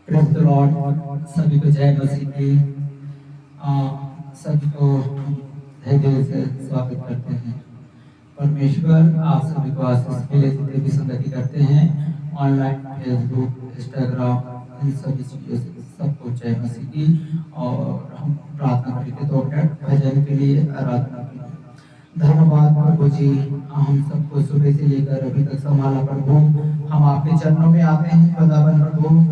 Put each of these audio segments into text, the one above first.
Praise the Lord. सभी को जय मसीह की। आ, सभी को हम तहे दिल से स्वागत करते हैं। परमेश्वर आप सभी को आशीष मिले, जितने भी संगति करते हैं ऑनलाइन, फेसबुक, इंस्टाग्राम, इन सभी चीज़ों से सबको जय मसीह की। और हम प्रार्थना करेंगे 2 मिनट भजन के लिए, आराधना के लिए। धन्यवाद प्रभु जी, हम सबको सुबह से लेकर अभी तक संभाला प्रभु। हम आपके चरणों में आते हैं खुदावन प्रभु।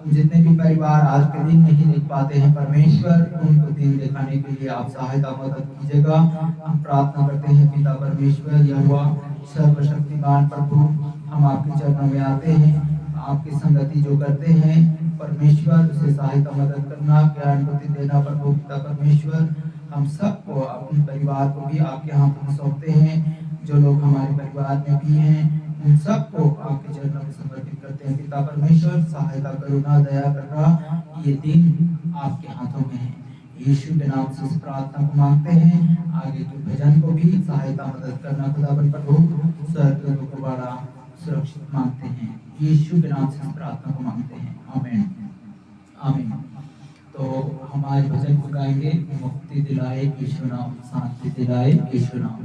जितने भी परिवार आज के दिन नहीं देख पाते हैं परमेश्वर, उनको दिन दिखाने के लिए आप सहायता मदद कीजिएगा। हम प्रार्थना करते हैं पिता परमेश्वर, यहोवा सर्वशक्तिमान प्रभु, हम आपके चरणों में आते हैं। आपकी संगति जो करते हैं परमेश्वर, उसे सहायता मदद करना, ज्ञान बुद्धि देना प्रभु पिता परमेश्वर। हम सबको, अपने परिवार को भी आपके हाथों में सौंपते हैं। जो लोग हमारे परिवार में भी हैं उन सबको आपके चरणों में समर्पित करते हैं पिता परमेश्वर। सहायता करुणा दया करना, ये दिन आपके हाथों में है। यीशु के नाम से इस प्रार्थना को मांगते हैं। आगे के भजन को भी सहायता मदद करना खुदावन प्रभु, स्वर्ग को बड़ा सुरक्षित मांगते हैं। यीशु के नाम से इस प्रार्थना को मांगते हैं, आमीन आमीन। तो हमारे भजन को गाएंगे, मुक्ति दिलाए यीशु नाम, शांति दिलाए यीशु नाम।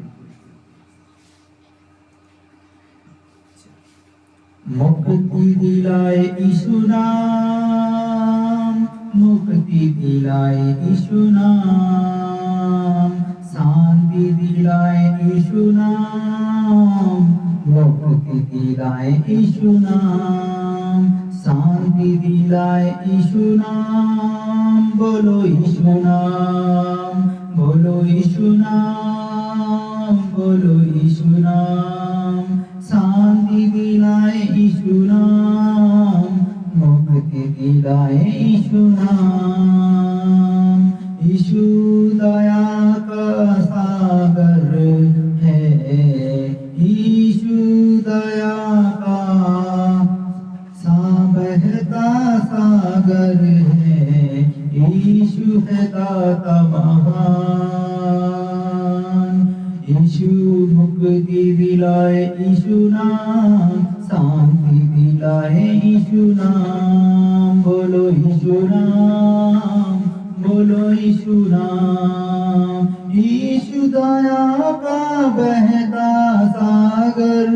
मुक्ति दिलाए यीशु नाम, मुक्ति दिलाए यीशु नाम, शांति दिलाए यीशु नाम, मुक्ति दिलाए यीशु नाम, शांति दिलाए यीशु नाम। बोलो यीशु नाम, बोलो यीशु नाम, बोलो यीशु नाम, शांति दिलाए यीशु नाम, मुक्ति दिलाए यीशु नाम। यीशु दया का सागर है, यीशु दया का बहता सागर है, यीशु है दाता महान। यीशु मुक्ति दिलाए यीशु नाम, शांति दिलाए यीशु नाम। बोलो यीशु नाम, बोलो यीशु नाम। यीशु दया का बहता सागर,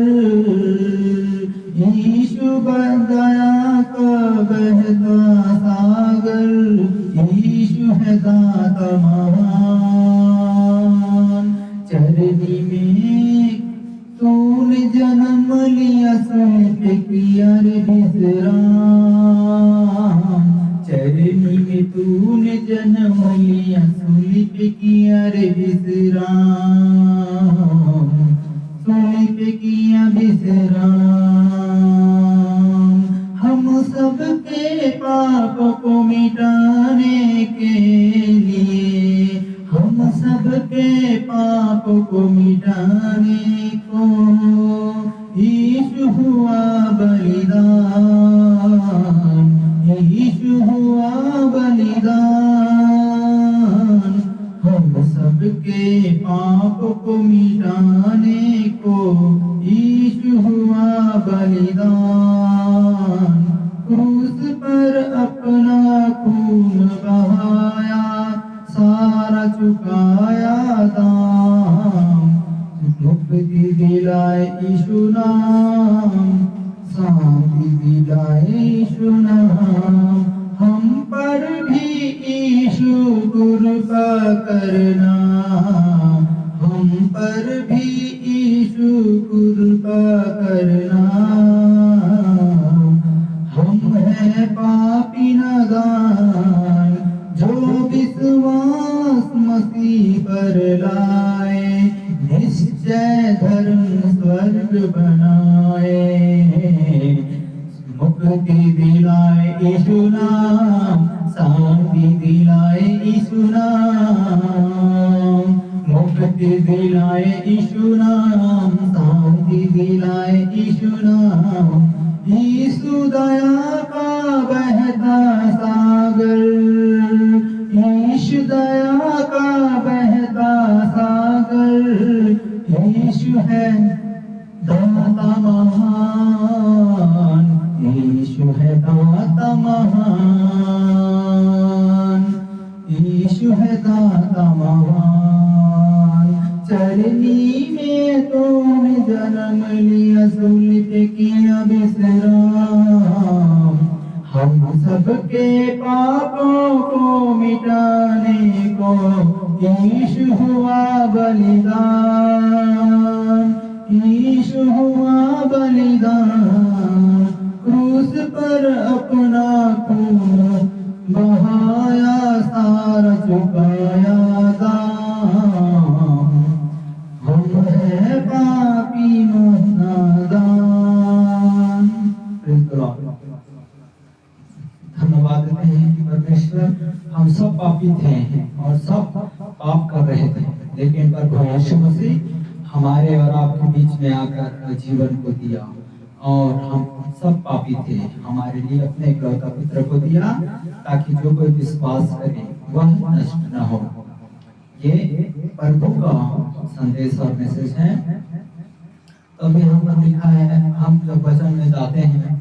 यीशु दया का बहता सागर, यीशु है दाता महान। चरनी में तूने जन्म लिया, सुन पे किया रे विश्राम। चरनी में तूने जन्म लिया, सुन पे किया रे विश्राम, सुन पे किया विश्राम। हम सबके पाप को मिटाने के लिए, हम सबके पाप को मिटाने को यीशु हुआ बलिदान, यीशु हुआ बलिदान। हम सबके पाप को मिटाने को यीशु हुआ बलिदान। क्रूस पर अपना खून बहाया, सारा चुकाया दाम। मुक्ति दिलाए यीशु नाम, शांति दिलाए यीशु नाम। हम पर भी यीशु कृपा करना, हम पर भी यीशु कृपा करना। हम हैं पापी नादान, जो विश्वास मसीह पर लाए, निश्चय धर्म स्वर्ग बनाए। मुक्ति दिलाए यीशु नाम, शांति दिलाए यीशु नाम। मुक्ति दिलाए यीशु नाम, शांति दिलाए यीशु नाम। यीशु दया का बहता सागर, यीशु दया का बहता सागर, यीशु है दाता महान, यीशु है दाता महान। महान, चरनी में तूने जन्म लिया, सुलित किया विश्राम। हम सबके पापों को मिटाने को यीशु हुआ बलिदान, यीशु हुआ बलिदान। क्रूस पर अपना खून बहाया, सारा चुकाया दाम। हम है पापी नादान। धन्यवाद देते हैं कि परमेश्वर, हम सब पापी थे और सब पाप कर रहे थे, लेकिन प्रभु यीशु मसीह हमारे और आपके बीच में आकर जीवन को दिया, और हम सब पापी थे, हमारे लिए अपने इकलौता पुत्र को दिया, ताकि जो कोई विश्वास करे वह नष्ट न हो। ये प्रभु का संदेश और मैसेज है। तो अभी हम पर लिखा है, हम जब वचन में जाते हैं,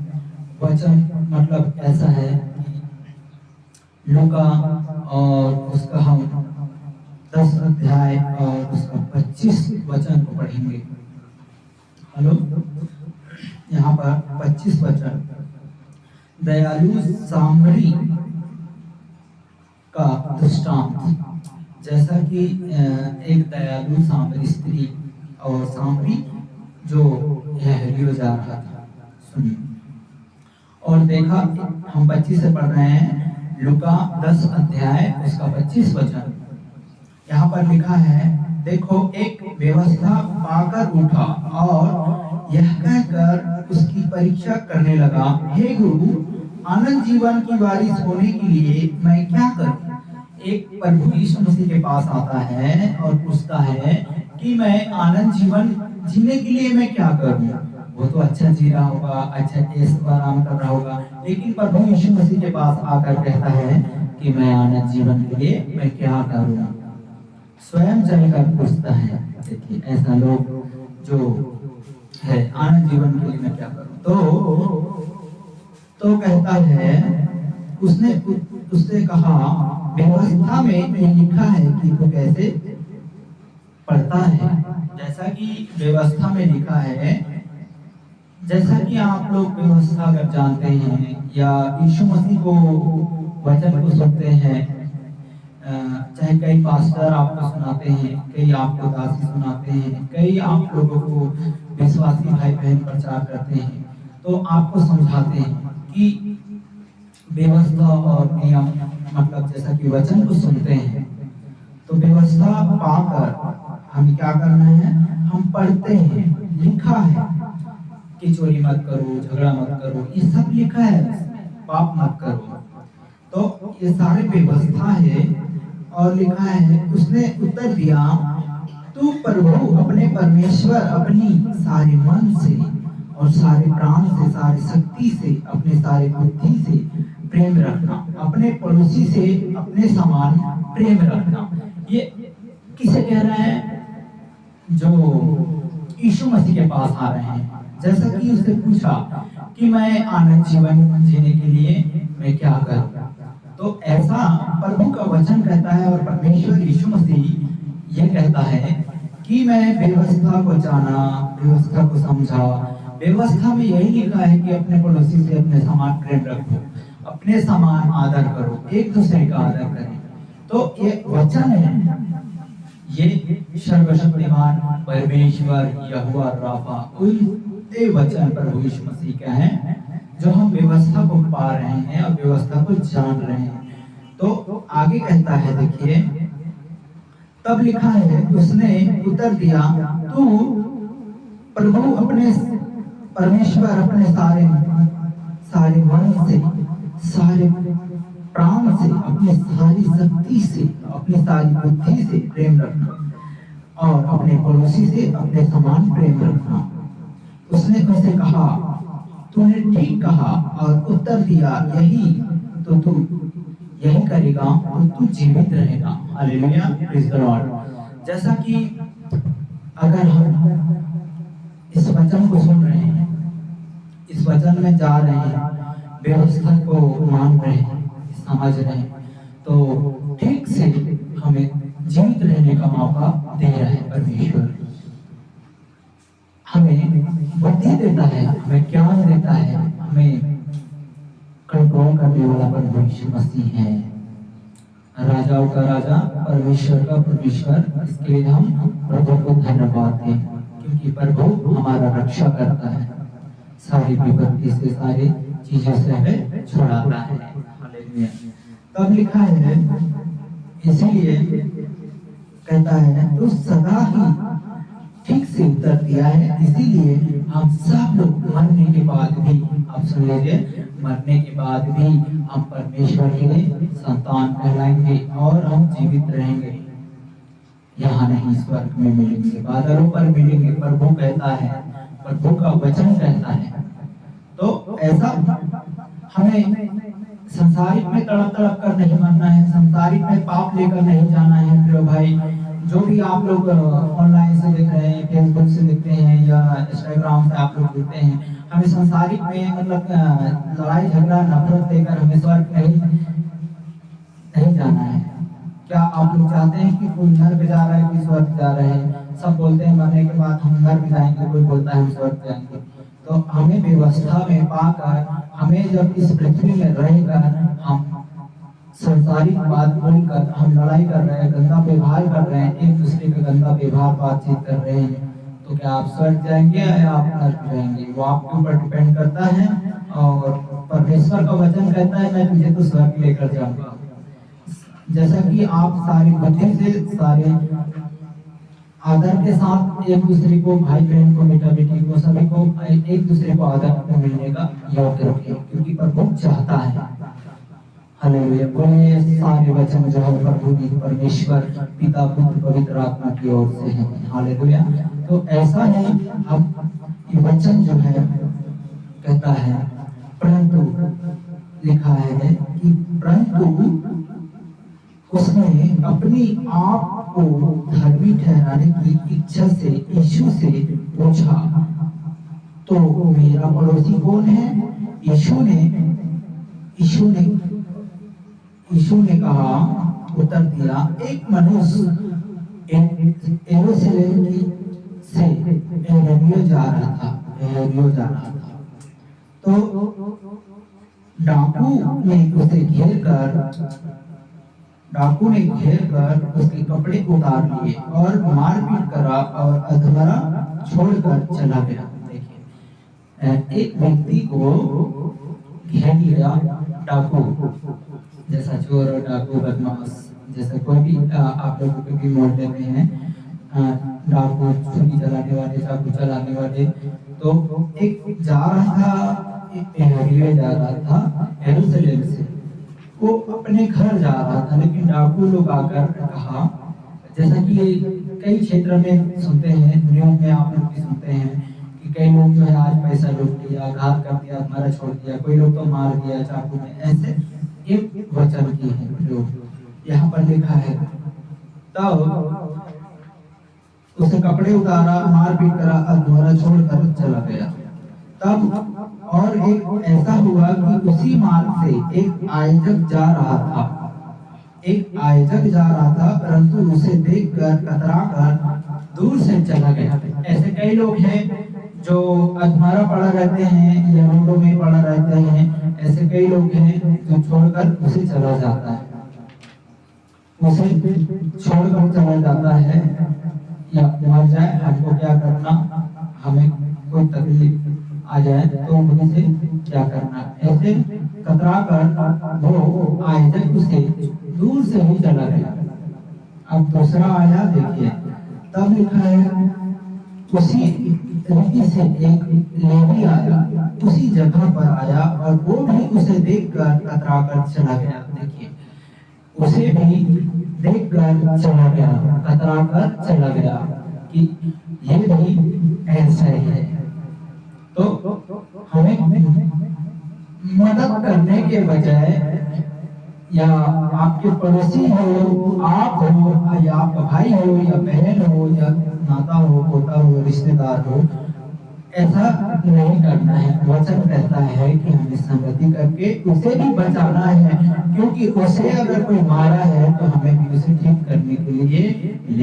वचन मतलब ऐसा है कि लूका और उसका हम 10 अध्याय और उसका 25 वचन को पढ़ेंगे। हेलो, यहाँ पर 25 वचन दयालु सामरी का दृष्टांत। जैसा कि एक दयालु सामरी स्त्री और सामरी जो हेलियो जा रहा था, सुनिए। और देखा, हम 25 से पढ़ रहे हैं, लूका 10 अध्याय उसका 25 वचन। यहाँ पर लिखा है, देखो एक व्यवस्था पाकर उठा और यह कहकर उसकी परीक्षा करने लगा, हे गुरु, आनंद जीवन की वारिस होने के लिए मैं क्या करूं? एक प्रभु यीशु मसीह के पास आता है और पूछता है कि मैं आनंद जीवन जीने के लिए मैं क्या करूं? वो तो अच्छा जी रहा होगा, अच्छा ऐश आराम कर रहा होगा, लेकिन प्रभु यीशु मसीह के पास आकर कहता है कि मैं आनंद जीवन के लिए मैं क्या करूं? स्वयं चलकर पूछता है। देखिए, ऐसा लोग जो है, आनंद जीवन के लिए मैं क्या करूं? तो कहता है, उसने कहा, व्यवस्था में ये लिखा है कि तू कैसे पढ़ता है। जैसा कि व्यवस्था में लिखा है, जैसा कि आप लोग व्यवस्था अगर जानते हैं या यीशु मसीह को वचन को सुनते हैं, चाहे कई पास्टर आपको सुनाते हैं, कई आपको दासी सुनाते हैं, कई आप लोगों को विश्वासी भाई बहन प्रचार करते हैं, तो आपको समझाते हैं कि व्यवस्था और नियम मतलब जैसा कि वचन को सुनते हैं, तो व्यवस्था पाकर हमें क्या करना है? हम पढ़ते हैं, लिखा है कि चोरी मत करो, झगड़ा मत करो, ये सब लिखा है, पाप मत करो। तो ये सारे व्यवस्था है और लिखा है। उसने उत्तर दिया, तू प्रभु अपने परमेश्वर अपनी सारे मन से और सारे प्राण से, सारी शक्ति से, अपने सारे बुद्धि से प्रेम रखना, अपने पड़ोसी से अपने समान प्रेम रखना। ये किसे कह रहे हैं? जो यीशु मसीह के पास आ रहे हैं। जैसा कि उससे पूछा कि मैं आनंद जीवन जीने के लिए मैं क्या करूं? तो ऐसा प्रभु का वचन कहता है और परमेश्वर यीशु मसीह ये कहता है कि मैं व्यवस्था को जाना, व्यवस्था को समझा। व्यवस्था में यही लिखा है कि अपने पड़ोसी से अपने समान प्रेम रखो, अपने समान आदर करो, एक दूसरे का आदर करें। तो ये वचन है, ये सर्वशक्तिमान परमेश्वर यहोवा राफा, उनके वचन प्रभु यीशु मसीह का है, जो हम व्यवस्था को पा रहे हैं और व्यवस्था को जान रहे हैं। तो आगे कहता है, देखिए, तब लिखा है, उसने उत्तर दिया, तू प्रभु अपने परमेश्वर अपने सारे मन से, सारे प्राण से, अपने सारी शक्ति से, अपनी सारी बुद्धि से प्रेम रखना और अपने पड़ोसी से अपने समान प्रेम रखना। उसने उनसे कहा, तूने ठीक कहा और उत्तर दिया, यही तो तू यही करेगा तो तू जीवित रहेगा। Hallelujah, praise the Lord. जैसा कि अगर हम इस वचन को सुन रहे हैं, इस वचन में जा रहे हैं, व्यवस्था को मान रहे हैं, समझ रहे हैं, तो ठीक से हमें जीवित करने का मौका दे रहा है परमेश्वर। हमें बुद्धि देता है, हमें ज्ञान देता है, हमें कंट्रोल करने वाला प्रभु यीशु मसीह है। राजाओं का राजा, परमेश्वर का परमेश्वर। इसके लिए हम प्रभु को धन्यवाद दें, क्योंकि प्रभु हमारा रक्षा करता है, सारी विपत्ति से, सारी चीजों से हमें छुड़ाता है। हालेलुया। तब लिखा है, इसीलिए कहता है तो सदा ही ठीक से उत्तर दिया है। इसीलिए हम सब लोग मरने के बाद भी, आप सुन लीजिए, मरने के बाद भी हम परमेश्वर के संतान कहलाएंगे और हम जीवित रहेंगे। यहाँ नहीं, स्वर्ग में मिलेंगे, बादलों पर मिलेंगे। प्रभु कहता है, प्रभु का वचन कहता है। तो ऐसा हमें संसारिक में तड़प तड़प कर नहीं मरना है, संसारिक में पाप लेकर नहीं जाना है। प्रिय भाई, जो भी आप लोग ऑनलाइन से देख रहे हैं, फेसबुक से देखते हैं या इंस्टाग्राम से आप लोग देखते हैं, हमें संसारिक में मतलब लड़ाई झगड़ा नफरत लेकर हमें स्वर्ग नहीं जाना है। क्या आप लोग चाहते हैं कि कोई नर्क जा रहा है, कोई स्वर्ग जा रहा है? सब बोलते हैं मरने के बाद हम नर्क जाएंगे, कोई बोलता है हम स्वर्ग जाएंगे। तो हमें व्यवस्था में पाकर, हमें जब इस पृथ्वी में रहकर हम संसारिक बात बोलकर हम लड़ाई कर रहे हैं, गंदा व्यवहार कर रहे हैं, एक दूसरे का गंदा व्यवहार बातचीत कर रहे हैं, तो क्या आप स्वर्ग जाएंगे या आप नर्क जाएंगे? वो आपके ऊपर डिपेंड करता है। और परमेश्वर का वचन कहता है, मैं तुझे तो स्वर्ग लेकर जाऊंगा। जैसा कि आप सारी बुद्धि से, सारे आदर के साथ एक दूसरे को, भाई बहन को, बेटा बेटी को, सभी को एक दूसरे को आदर मिलने का योग्य रखें, क्योंकि प्रभु चाहता है। हालेलुया। बोलिए, सारे वचन जो है प्रभु की, परमेश्वर पिता पुत्र पवित्र आत्मा की ओर से है। हालेलुया। तो ऐसा है, अब ये वचन जो है कहता है, परंतु लिखा है कि परंतु उसने अपनी आप को धर्मी ठहराने की इच्छा से यीशु से पूछा, तो मेरा पड़ोसी कौन है? यीशु ने कहा, उत्तर दिया, एक मनुष्य यरूशलेम से यरीहो जा रहा था। तो डाकू ने घेर कर उसके कपड़े उतार लिए और मारपीट करा और अधमरा छोड़कर चला गया। देखिए, एक व्यक्ति को घेर लिया डाकू, जैसा चोर और डाकू बदमाश, जैसा कोई भी आप लोगों के भी मोहल्ले में है, डाकू, छुरी चलाने वाले, चाकू चलाने वाले। तो एक जा रहा था, यरूशलेम से वो अपने घर जा रहा था, लेकिन डाकू लोग आकर कहा, जैसा कि कई क्षेत्र में सुनते हैं, न्यूज़ में आप लोग भी सुनते हैं कि कई लोग जो है आज पैसा लूट लिया, घात कर दिया, मारा छोड़ दिया, कोई लोग तो मार दिया चाकू में। ऐसे एक वचन की है प्रयोग यहाँ पर लिखा है। तब उसने कपड़े उतारा, मारपीट करा, अधमरा छोड़कर चला गया। तब और एक ऐसा हुआ कि उसी मार्ग से एक आयोजक जा रहा था, परंतु उसे देखकर कतराकर दूर से चला गया। ऐसे कई लोग हैं जो अधमरा पड़ा रहते हैं या रोडों में पड़ा रहते हैं। ऐसे कई लोग हैं जो छोड़कर उसे चला जाता है, या मर जाए, हमको क्या करना, हमें कोई तकलीफ आ जाए तो मुझे क्या करना। ऐसे कतरा कर वो आयोजक उसे दूर से ही चला गया। अब दूसरा आया, देखिए, तब लिखा है, उसी रीति से एक लेवी आया, उसी जगह पर आया और वो भी उसे देखकर कतरा कर चला गया। देखिए, उसे भी देखकर चला गया, कतरा कर चला गया कि ये भी ऐसा ही है। तो हमें मदद करने के बजाय, या आपके पड़ोसी हो, आप हो, या आपका भाई हो, या बहन हो, या नाता हो, पोता हो, रिश्तेदार हो, ऐसा नहीं करना है। वचन कहता है कि हमें संगति करके उसे भी बचाना है, क्योंकि उसे अगर कोई मारा है तो हमें भी उसे ठीक करने के लिए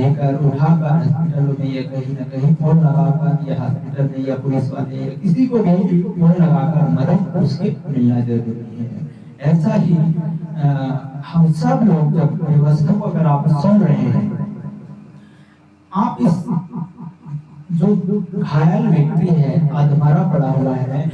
लेकर उठाकर हॉस्पिटलों में या कहीं ना कहीं फोन लगाकर या हॉस्पिटल में या पुलिस वाले या किसी को भी फोन लगाकर मदद उसके मिलना जरूरी है। ऐसा ही हम सब लोग जब व्यवस्था को अगर आप सुन रहे हैं, आप इस जो घायल व्यक्ति है अधमरा पड़ा हुआ है,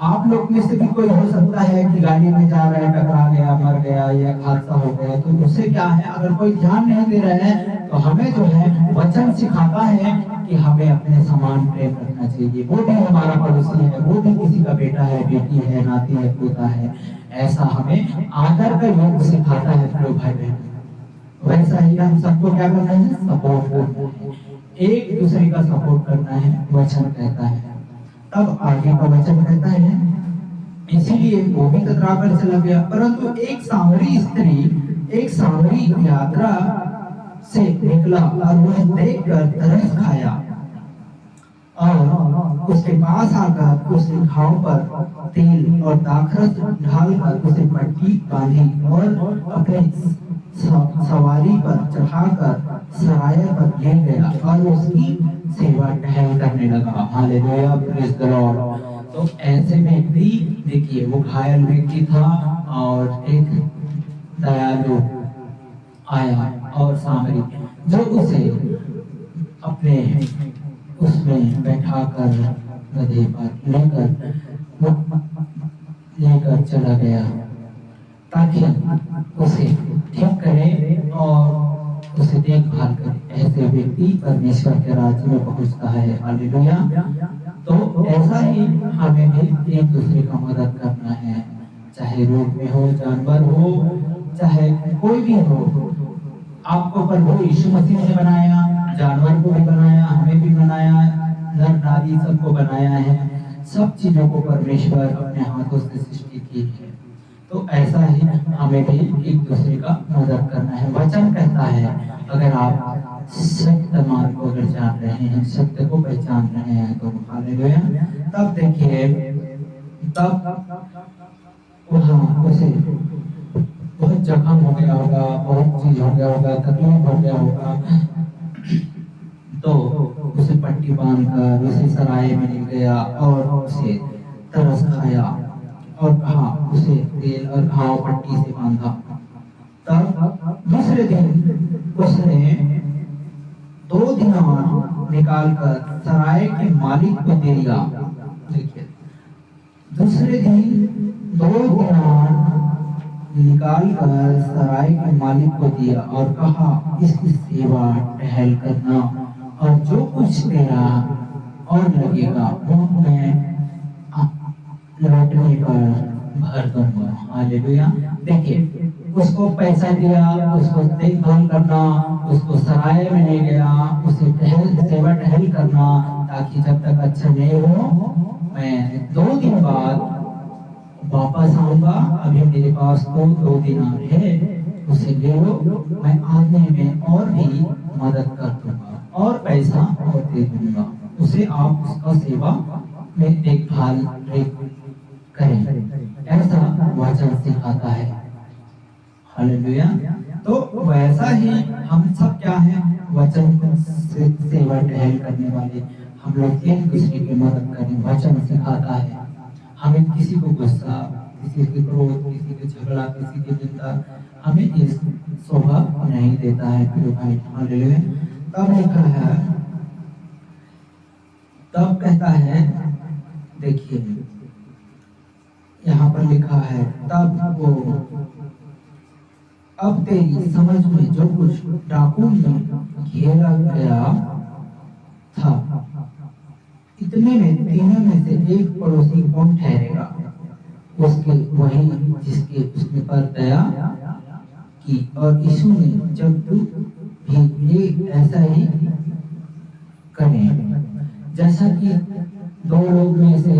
आप लोग में से भी कोई हो सकता है कि गाड़ी में जा रहा है, टकरा गया, मर गया या हादसा हो गया, तो उससे क्या है, अगर कोई ध्यान नहीं दे रहे हैं तो हमें जो है वचन सिखाता है कि हमें अपने समान प्रेम रखना चाहिए। वो भी हमारा पड़ोसी है, वो भी किसी का बेटा है, बेटी है, नाती है, पोता है, ऐसा हमें आदर का योग सिखाता है प्रिय भाई बहन। वैसा ही हम सबको क्या करना है, सपोर्ट करना है, एक दूसरे का सपोर्ट करना है, वचन कहता है। तब आगे का वचन कहता है, इसीलिए वो भी कतरा कर चला गया। परंतु एक सामरी यात्रा से निकला और वह देखकर तरस खाया और उसके पास आकर उसके घाव पर तेल और दाखरस ढालकर उसे पट्टी बांधी और अपने सवारी पर चढ़ाकर सराय पर ले गया और उसकी सेवा टहल करने लगा। Hallelujah, praise the Lord. तो ऐसे व्यक्ति, देखिए वो घायल व्यक्ति था और एक दयालु आया और सामरी जो उसे अपने उसमें बैठाकर गधे पर लेकर चला गया ताकि उसे ठीक करे और उसे देखभाल करे। ऐसे व्यक्ति परमेश्वर के राज्य में पहुंचता है। हालेलुया। तो ऐसा ही हमें भी एक दूसरे का मदद करना है, चाहे रोड में हो, जानवर हो, चाहे कोई भी हो। आपको प्रभु यीशु मसीह ने बनाया, जानवर को भी बनाया, हमें भी बनाया, नर नारी सबको बनाया है। सब चीजों को परमेश्वर अपने हाथों से सृष्टि की है। तो ऐसा ही हमें भी एक दूसरे का मदद करना है। वचन कहता है, अगर आप सत्य मार्ग को अगर जान रहे हैं, सत्य को पहचान रहे हैं, तो हालेलुया। तब देखिए, तब वहाँ उसे बहुत जख्म हो गया होगा, बहुत चीज हो गया होगा, तकलीफ हो गया होगा, तो उसे पट्टी बांधकर उसे सराय में ले गया और उसे तरस खाया और कहा, उसे तेल और घाव पट्टी से बांधा। तब दूसरे दिन उसने 2 दिनार निकालकर सराय के मालिक को दे दिया। देखिए, दूसरे दिन 2 दिनार निकालकर सराय के मालिक को दिया और कहा, इसकी सेवा टहल करना और जो कुछ तेरा और लगेगा वो मैं लौटने पर भर दूंगा। हालेलुया। देखिए, उसको पैसा दिया, उसको देखभाल करना, उसको सराय में ले गया, उसे सेवा टहल करना, ताकि जब तक अच्छा नहीं हो मैं 2 दिन बाद वापस आऊंगा। अभी मेरे पास तो 2 दिनार है, उसे ले लो, मैं आने में और भी मदद कर दूंगा और पैसा और दे दूंगा। उसे आप उसका सेवा में देखभाल करें, ऐसा वचन सिखाता है। हालेलुया। तो वैसा ही हम सब क्या है, वचन से सेवा टहल करने वाले हम लोग एक दूसरे की मदद करें। वचन सिखाता है, हमें किसी को गुस्सा, किसी के क्रोध, किसी के झगड़ा, किसी की निंदा हमें इस शोभा नहीं देता है प्रिय भाई। हालेलुया। तब लिखा है, तब कहता है, देखिए यहाँ पर लिखा है, तब वो अब तेरी समझ में जो कुछ डाकू में घेरा गया था, इतने में तीनों में से एक पड़ोसी कौन ठहरेगा? उसके वही जिसके उसने पर दया की। और यीशु ने, जब तू भी ये ऐसा ही करें, जैसा कि 2 लोग में से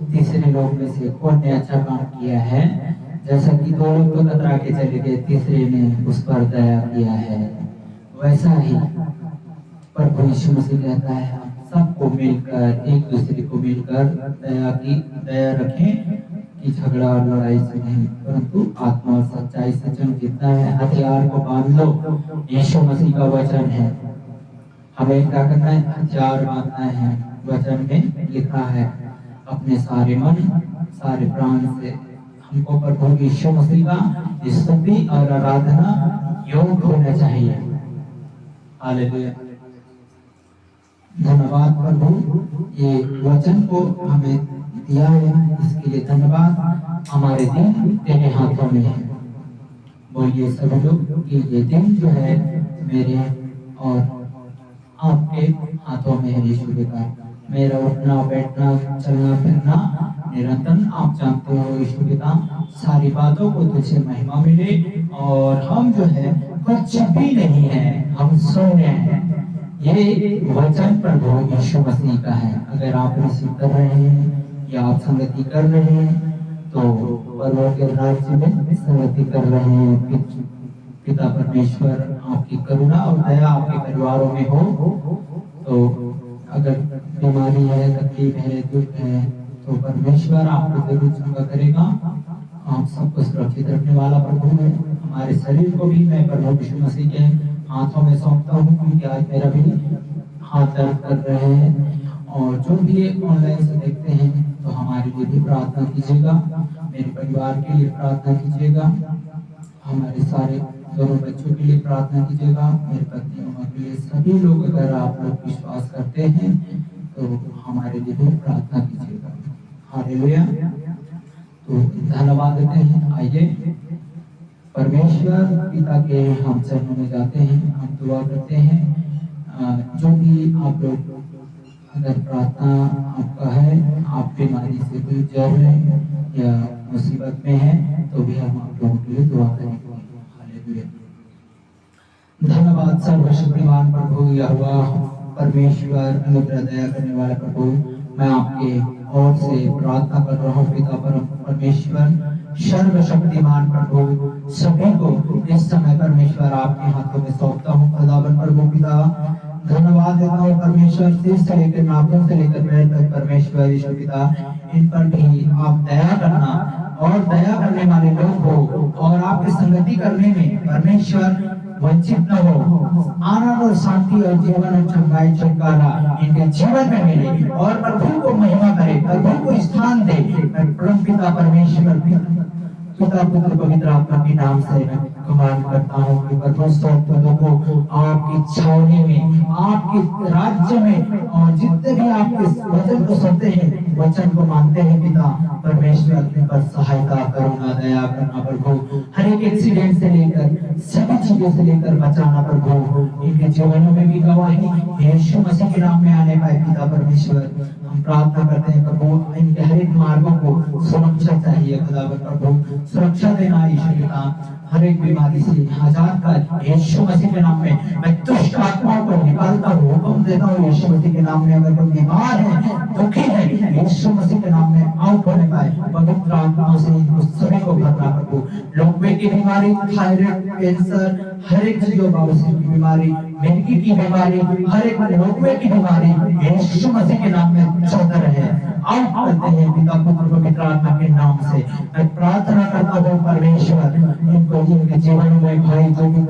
तीसरे लोग में से कौन ने अच्छा काम किया है, जैसा कि 2 लोग तो कतरा के चले गए, तीसरे ने उस पर दया किया है, वैसा ही प्रभु यीशु मसीह कहता है, सबको मिलकर, एक दूसरे को मिलकर दया रखें कि झगड़ा और लड़ाई से नहीं, परंतु आत्मा और सच्चाई से जंग जीतना है। हथियार को बांध लो, यीशु मसीह का वचन है। हमें क्या करना है? हथियार बांधना है। वचन में लिखा है, अपने सारे मन सारे प्राण से हमको प्रभु यीशु मसीह का स्तुति और आराधना योग होना चाहिए। हालेलुया। धन्यवाद प्रभु, ये वचन को हमें दिया है, इसके लिए धन्यवाद। हमारे दिन तेरे हाथों में है। बोलिए सभी लोग कि ये दिन जो है मेरे और आपके हाथों में है। यीशु पिता, मेरा उठना बैठना चलना फिरना निरंतर आप जानते हो यीशु पिता, सारी बातों को तुझे महिमा मिले। और हम जो है कुछ भी नहीं है, हम सोने हैं। ये वचन प्रभु यीशु मसीह का है। अगर आप रिसीव कर रहे हैं या आप संगति कर रहे हैं तो परलोक के राज्य में संगति कर रहे हैं। पिता परमेश्वर आपकी करुणा और दया आपके परिवारों में हो। तो अगर बीमारी है, तकलीफ है, दुख है, तो परमेश्वर आपको जरूर चंगा करेगा। आप सबको सुरक्षित रखने वाला प्रभु है। हमारे शरीर को भी मैं प्रभु यीशु मसीह के हाथों में सौंपता हूँ, क्योंकि आज मेरा भी हाथ दर्द कर रहे हैं। और जो भी ऑनलाइन से देखते हैं तो हमारे लिए भी प्रार्थना कीजिएगा, मेरे परिवार के लिए प्रार्थना कीजिएगा, हमारे सारे दोनों बच्चों के लिए प्रार्थना कीजिएगा, मेरे पत्नी उमा के लिए। सभी लोग अगर आप लोग विश्वास करते हैं तो हमारे लिए भी प्रार्थना कीजिएगा। हालेलुया। तो धन्यवाद देते हैं। आइए परमेश्वर पिता के हम चरणों में जाते हैं, हम दुआ करते हैं। जो भी आप लोग अगर प्रार्थना आपका है, आप बीमारी से गुजर रहे हैं या मुसीबत में हैं, तो भी हम आप लोगों के लिए दुआ करेंगे। हालेलुया। धन्यवाद सर्वशक्तिमान प्रभु यहोवा परमेश्वर अनुग्रह दया करने वाले प्रभु, मैं आपके ओर से प्रार्थना कर रहा हूँ पिता परमेश्वर सर्वशक्तिमान प्रभु, सभी को इस समय परमेश्वर आपके हाथों में सौंपता हूँ। खुदावन प्रभु पिता, धन्यवाद देता हूँ परमेश्वर, सिर से लेकर नाखून से लेकर पैर तक परमेश्वर यीशु पिता, इन पर भी आप दया करना और दया करने वाले लोग हो और आपकी संगति करने में परमेश्वर वंचित न हो। आनंद और शांति और जीवन और चंगाई छुटकारा इनके जीवन में मिले और प्रभु को महिमा करे, प्रभु को स्थान दे। मैं परम पिता परमेश्वर पिता पुत्र पवित्र आत्मा के नाम से मैं कमांड करता हूँ कि प्रभु सब पदों को आपकी छावनी में, आपके राज्य में, और जितने भी आपके वचन को सुनते हैं, वचन को मानते हैं पिता परमेश्वर, अपने पर सहायता करुणा दया करना प्रभु। हर एक एक्सीडेंट से लेकर सभी चीजों से लेकर बचाना प्रभु। इनके जीवनों में भी गवाही यीशु मसीह के नाम में आने पाए पिता परमेश्वर। हम प्रार्थना करते हैं प्रभु, इनके हर एक मार्गों को सुरक्षा चाहिए खुदावन प्रभु, सुरक्षा देना यीशु पिता। हर एक बीमारी से आजाद कर यीशु मसीह के नाम में। मैं दुष्ट आत्माओं को निकालता हूँ, हुक्म देता हूँ यीशु मसीह के नाम में। अगर कोई बीमार है, दुखी है, यीशु मसीह के नाम में आउट होने पाए पवित्र आत्माओं से सभी को भरना प्रभु। लोकवे की बीमारी, थायराइड, कैंसर, हर एक चीजों बाबूसी की बीमारी, मिर्गी की बीमारी, हर एक लोकवे की बीमारी यीशु मसीह के नाम में चलता रहे। आउट करते हैं पिता पुत्र पवित्र आत्मा के नाम से। मैं प्रार्थना करता हूँ परमेश्वर, इनको इनके जीवन में भाई जो भी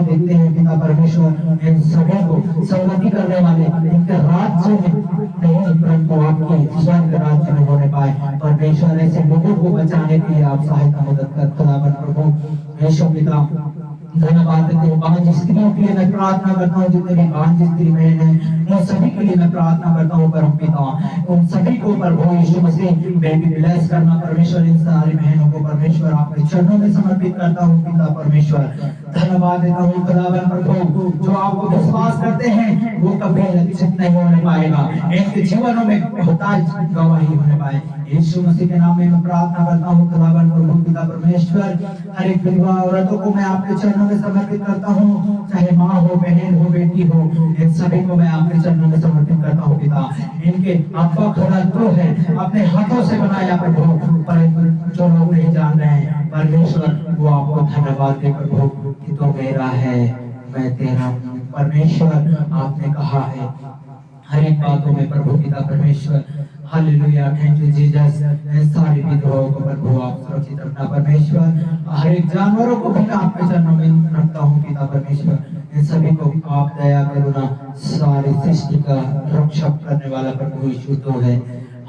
देखते हैं पिता परमेश्वर, इन सभी को संगति करने वाले इनके राज्य में नहीं परंतु आपके स्वर्ग राज्य में होने पाए परमेश्वर। ऐसे लोगों को बचाने के लिए आप सहायता मदद कर खुदावन प्रभु यीशु पिता। धन्यवाद देते हैं बांझ स्त्रियों के लिए मैं प्रार्थना करता हूँ, जितने भी बांझ स्त्री बहन हैं उन सभी के लिए मैं प्रार्थना करता हूँ परम पिता। उन सभी को प्रभु यीशु मसीह बेबी ब्लेस करना परमेश्वर। इन सारी बहनों को परमेश्वर आपके चरणों में समर्पित करता हूँ पिता परमेश्वर। धन्यवाद देता हूँ खुदावन प्रभु, जो आपको विश्वास करते हैं वो कभी लज्जित नहीं होने पाएगा, इनके जीवनों में बहुतायत गवाही होने पाए यीशु मसीह के नाम में मैं प्रार्थना करता हूँ खुदावन प्रभु पिता परमेश्वर। हर एक विधवा औरतों को मैं आपके चरणों में समर्पित करता हूँ, चाहे माँ हो, बहन हो, बेटी हो, इन सभी को मैं आपके चरणों में समर्पित करता हूँ पिता। इनके अब्बा खुदा तो है, अपने हाथों से बनाया प्रभु, पर जो लोग नहीं जान रहे हैं परमेश्वर, वो आपको धन्यवाद दे प्रभु कि तो मेरा है मैं तेरा हूँ परमेश्वर। आपने कहा है हर एक बातों में प्रभु पिता परमेश्वर हालेलुया, थैंक यू जीसस। सारी विधवाओं को प्रभु आप सुरक्षित रखना परमेश्वर। हर एक जानवरों को भी मैं आपके चरणों में रखता हूँ पिता परमेश्वर। इन सभी को आप दया करुणा सारी सृष्टि का रक्षक करने वाला प्रभु यीशु तो है।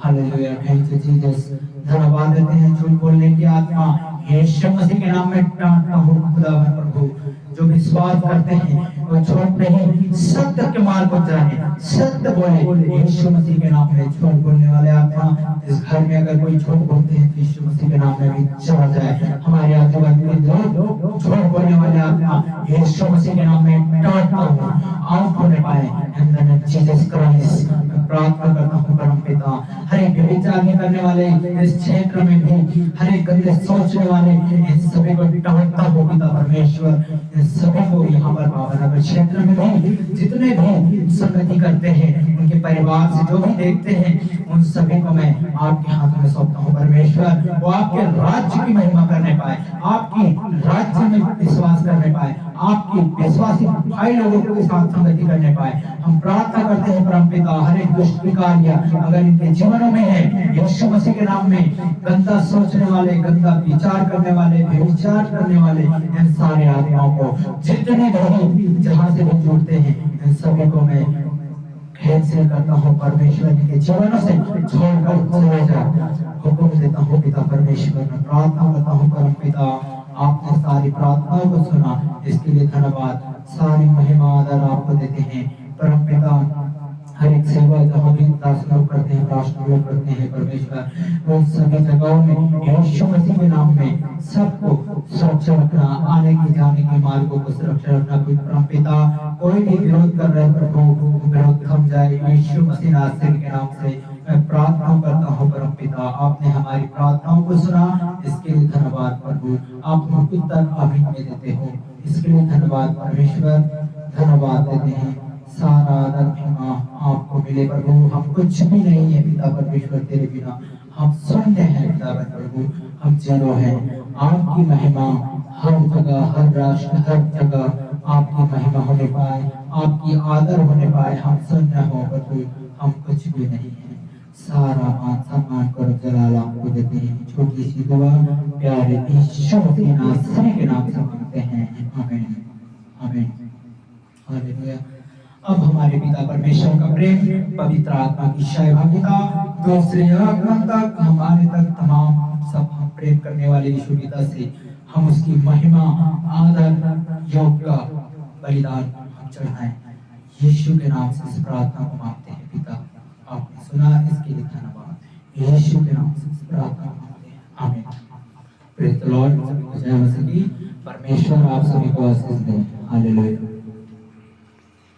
Hallelujah, thank you Jesus. धन्यवाद देते हैं झूठ बोलने की आत्मा यीशु मसीह के नाम में डांटता हूँ खुदावन प्रभु। जो विश्वास करते हैं वो झूठ नहीं सत्य के मार्ग को जाने, सत्य बोले यीशु मसीह के नाम में। झूठ बोलने वाले आत्मा इस घर में अगर कोई झूठ बोलते हैं तो यीशु मसीह के नाम में भी चला जाए। हमारे आजू-बाजू के लोग झूठ बोलने वाले आत्मा यीशु मसीह के नाम में डांटता हूँ आउट होने पाए in the name Jesus Christ. मैं प्रार्थना करता हूँ परम पिता, हर एक व्यभिचार करने वाले इस क्षेत्र में भी, हर एक गंदे सोचने वाले इन सभी को डांटता हूँ पिता परमेश्वर। इन सभी को यहाँ पर पावनगर क्षेत्र में भी जितने भी संगति करते हैं उनके परिवार से जो भी देखते हैं उन सभी को मैं आपके हाथों में सौंपता हूँ परमेश्वर। वो आपके राज्य की महिमा करने पाए, आपकी राज्य में विश्वास करने पाए, आपकी विश्वासी भाई लोगों के साथ संगति करने पाए। हम प्रार्थना करते हैं परम पिता, हर एक दुष्ट कार्य अगर इनके जीवनों में है यीशु मसीह के नाम में, गंदा सोचने वाले, गंदा विचार करने वाले, व्यभिचार करने वाले इन सारे आत्माओं को जितने भी जहां से भी जुड़ते हैं इन सभी को मैं कैंसिल करता हूँ परमेश्वर के जीवनों से छोड़कर चले जाए। हुक्म देता हूँ पिता परमेश्वर। मैं प्रार्थना करता हूँ परम पिता, आपने सारी प्रार्थनाओं को सुना, इसके लिए धन्यवाद। सारी महिमा आदर आपको देते हैं परम पिता। हर एक सेवा जहाँ भी दास लोग करते हैं, राष्ट्र लोग करते हैं परमेश्वर, वो सभी जगहों में यीशु मसीह के नाम में सबको सुरक्षा रखना, आने की जाने के मार्गों को सुरक्षा रखना। कोई परम पिता कोई भी विरोध कर रहे हैं प्रभु, विरोध थम जाए यीशु मसीह नासरी के नाम से। मैं प्रार्थना करता हूँ परम पिता, आपने हमारी प्रार्थनाओं को सुना, इसके लिए धन्यवाद प्रभु। आप उत्तर आमीन में देते हो, इसके लिए धन्यवाद परमेश्वर। धन्यवाद देते हैं, सारा आदर महिमा आपको मिले प्रभु। हम कुछ भी नहीं है पिता परमेश्वर तेरे बिना, हम शून्य हैं पिता प्रभु, हम जीरो हैं। आपकी महिमा हर जगह, हर राष्ट्र, हर जगह आपकी महिमा होने पाए, आपकी आदर होने पाए। हम शून्य हो प्रभु, हम कुछ भी नहीं है। सारा मान सम्मान कर जलाल आपको देते हैं। छोटी सी दुआ प्यारे यीशु मसीह नासरी के नाम से मांगते हैं, आमीन आमीन हालेलुया। अब हमारे पिता परमेश्वर का प्रेम, पवित्र आत्मा की सहभागिता, दूसरे आगमन तक हमारे तक तमाम सब हम प्रेम करने वाले यीशु पिता से हम उसकी महिमा आदर योग्य बलिदान हम चढ़ाएं। यीशु के नाम से इस प्रार्थना को मांगते हैं पिता, आपने सुना, इसके लिए धन्यवाद। यीशु के नाम से इस प्रार्थना को मांगते हैं, आमीन। Praise the Lord. सभी को जय मसीह की। परमेश्वर आप सभी को आशीष